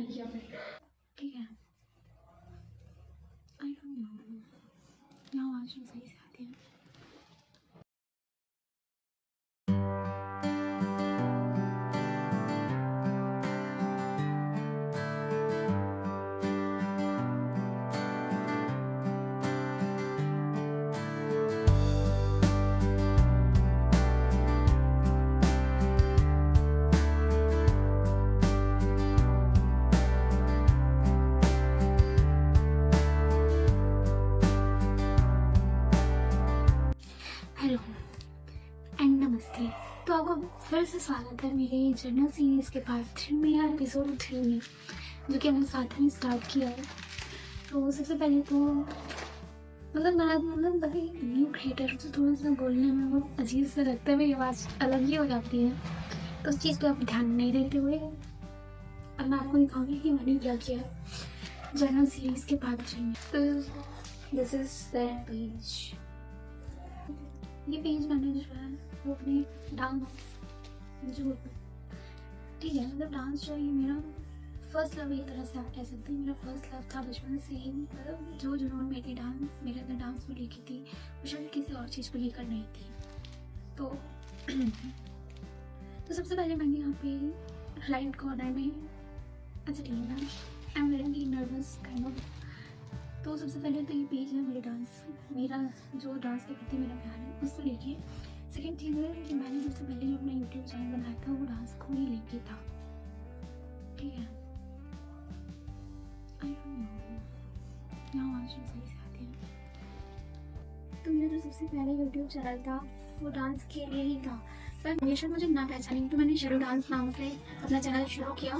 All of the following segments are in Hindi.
किया फिर, ठीक है। आई डोंट नो, यहाँ आवाज़ सही से आती है। हेलो एंड नमस्ते। तो आपको फिर से स्वागत है मेरे जर्नल सीरीज़ के पार्ट 3 में या एपिसोड 3 में, जो कि हमने साथ में स्टार्ट किया है। तो सबसे पहले तो मतलब अभी न्यू क्रिएटर तो थोड़ा सा बोलने में बहुत अजीब सा लगता है, मेरी आवाज़ अलग ही हो जाती है, तो उस चीज़ पे आप ध्यान नहीं देते हुए अब मैं आपको दिखाऊंगी कि मैंने क्या किया जर्नल सीरीज़ के पार्ट 3 में। तो दिस इज दैट पेज। ये पेज मैंने जो है वो अपने डांस जो, ठीक है, मतलब डांस जो है ये मेरा फर्स्ट लव एक तरह से आप कह सकते हैं। मेरा फर्स्ट लव था बचपन से ही। मतलब जो जुनून मेरे अंदर डांस को लेकर थी वो शायद किसी और चीज़ को लेकर नहीं थी। तो तो सबसे पहले मैंने यहाँ पे राइट कॉर्नर में, अच्छा ठीक है, I am very nervous kind of. तो सबसे पहले तो ये पेज है मेरा जो डांस के प्रति मेरा प्यार है उसको लेके। सेकेंड चीज़ है कि मैंने सबसे पहले जो अपना यूट्यूब चैनल बनाया था वो डांस को ही लेके था, ठीक है। आई डोंट नो, यहाँ आवाज़ सही से आती है। तो मेरा जो सबसे पहला यूट्यूब चैनल था वो डांस के लिए ही था, पर हमेशा मुझे ना पहचानी तो मैंने शेडो डांस नाम से अपना चैनल शुरू किया।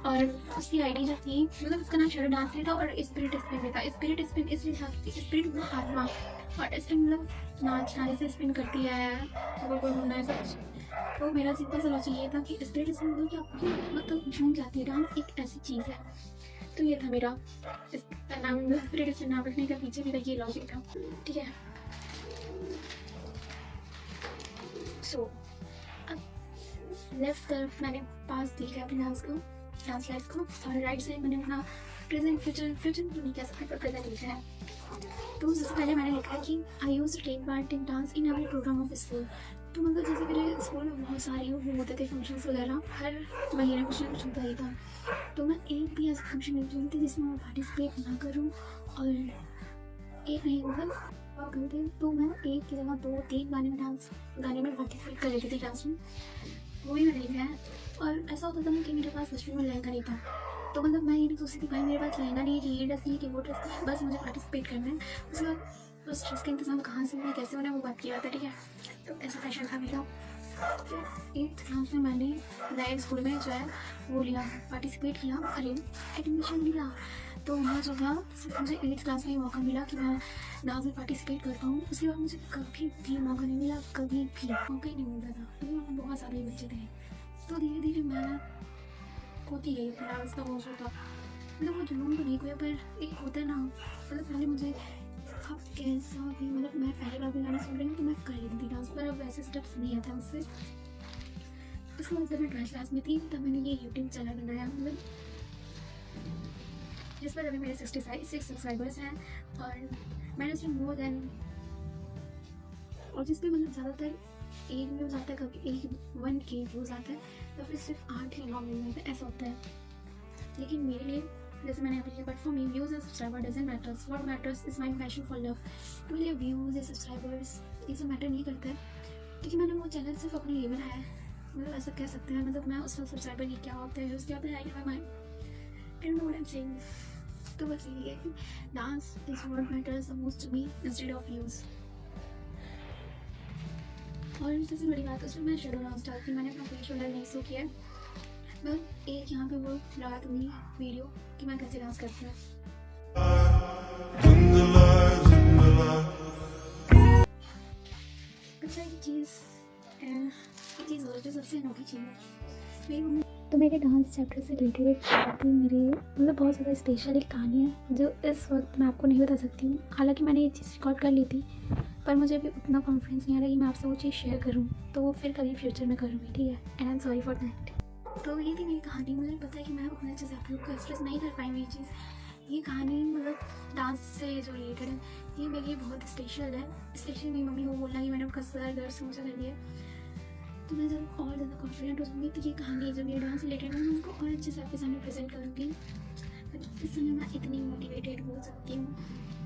और उसकी आईडी जो थी, मतलब उसका नाम शेडो डांस नहीं था और स्पिरिट स्पिन भी था। स्पिरिट स्पिन इसलिए था कि स्पिरिट मतलब आत्मा, और स्पिन मतलब नाचने से स्पिन करती है, तो कोई होना है सब। तो मेरा सिंपल सा लॉजिक ये था कि स्पिरिट स्पिन मतलब कि आपकी मतलब झूम जाती है। डांस एक ऐसी चीज़ है। तो ये था मेरा नाम, स्पिरिट स्पिन नाम रखने का पीछे मेरा ये लॉजिक था, ठीक है। सो अब लेफ्ट तरफ मैंने पास देखा अपने डांस लाइफ को, और राइट साइड मैंने अपना फ्यूचर तो नहीं कह सकते पर प्रेजेंट लिखा है। तो सबसे पहले मैंने लिखा है कि I used to take part in dance in every programme of school. तो मतलब जैसे मेरे स्कूल में बहुत सारे वो होते थे फंक्शंस वगैरह, हर महीने कुछ ना कुछ होता ही था। तो मैं एक भी ऐसा फंक्शन नहीं चुनती जिसमें मैं पार्टिसिपेट ना करूँ, और एक नहीं मतलब करते तो मैं एक की जगह 2-3 गाने में पार्टिसिपेट कर लेती थी डांस में, वो ही मैंने लिखा है। और ऐसा होता था ना कि मेरे पास बचपन में लहंगा नहीं था, तो मतलब मैं ये नहीं सोचती थी भाई मेरे पास लहंगा नहीं है, ये ड्रेस नहीं है कि वो ड्रेस नहीं है, बस मुझे पार्टिसिपेट करना है। उसके बाद उस ड्रेस का इंतजाम कहाँ से होना है, कैसे होना है, वो बात की बात है, ठीक है। तो ऐसा पैशन था मेरा। फिर 8th क्लास में मैंने नए स्कूल में जो है वो लिया, पार्टिसिपेट किया, अरे एडमिशन लिया। तो वहाँ जो था सिर्फ मुझे 8th क्लास में ही मौका मिला कि मैं डांस में पार्टिसिपेट कर पाऊँ। उसके बाद मुझे कभी भी मौका नहीं मिला, कभी भी मौका ही नहीं मिलता था, क्योंकि वहाँ बहुत सारे बच्चे थे। तो धीरे धीरे मैं होती गई डांस का वो था, मतलब वो जुनून तो नहीं कोई, पर एक होता है ना, मतलब पहले मुझे अब कैसा भी, मतलब मैं पहली बार भी गाना सुन रही हूँ तो मैं कर लेती थी डांस, पर अब वैसे स्टेप्स नहीं आते मुझसे। उसके बाद जब मैं 12th क्लास में थी तब मैंने ये यूट्यूब चैनल बनाया, मतलब जिस पर अभी मेरे 66 सब्सक्राइबर्स हैं, और मैंने उसमें मोर देन, और जिस पर मतलब ज़्यादातर एक व्यूज़ आता है, कभी 1K व्यूज़ आता है, तो फिर सिर्फ 8 ही लॉन्ग व्यूज़ है, ऐसा होता है। लेकिन मेरे लिए जैसे मैंने अभी लिखा, but for me views and subscriber doesn't matters, what matters is my passion for love. तो मेरे व्यूज़ या सब्सक्राइबर्स ये सब मैटर नहीं करता है, क्योंकि मैंने वो चैनल सिर्फ अपने लिए बनाया है, मतलब ऐसा कह सकते हैं। मतलब मैं उस वक्त सब्सक्राइबर की क्या होता है, व्यूज़ क्या होता है, I don't know what I am saying. तो बस यही है कि dance is what matters the most to me instead of views. और सबसे बड़ी बात उसमें मैं शेडो डांस डालती, मैंने अपना फेस शोल्डर नहीं शो किया, मैं एक यहाँ पे वो लगा दूँगी वीडियो कि मैं कैसे डांस करती हूँ। अच्छा एक चीज़ और जो सबसे अनोखी चीज़ है मेरी मम्मी, तो मेरे डांस चैप्टर से रिलेटेड एक मेरे मतलब बहुत ज़्यादा स्पेशल एक कहानी है जो इस वक्त मैं आपको नहीं बता सकती हूँ। हालांकि मैंने ये चीज़ रिकॉर्ड कर ली थी, पर मुझे अभी उतना कॉन्फिडेंस नहीं आ रहा कि मैं आपसे वो चीज़ शेयर करूँ, तो वो फिर कभी फ्यूचर में करूँगी, ठीक है। And I am sorry for that. तो ये थी मेरी कहानी। मुझे पता है कि मैं उतना अच्छे से आप लोग को एक्सप्रेस नहीं कर पाई ये चीज़। ये कहानी मतलब डांस से जो रिलेटेड है, ये मेरे लिए बहुत स्पेशल है। स्पेशली मेरी मम्मी को बोलना कि मैंने उनका सर दर्द से ऊँचा कर दिया। तो मैं जब और ज़्यादा कॉन्फिडेंट हो जाऊँगी तो ये कहानी जो मेरे डांस रिलेटेड है मैं उनको और अच्छे से आपके सामने प्रेजेंट करूँगी। इस समय मैं इतनी मोटिवेटेड हो सकती हूँ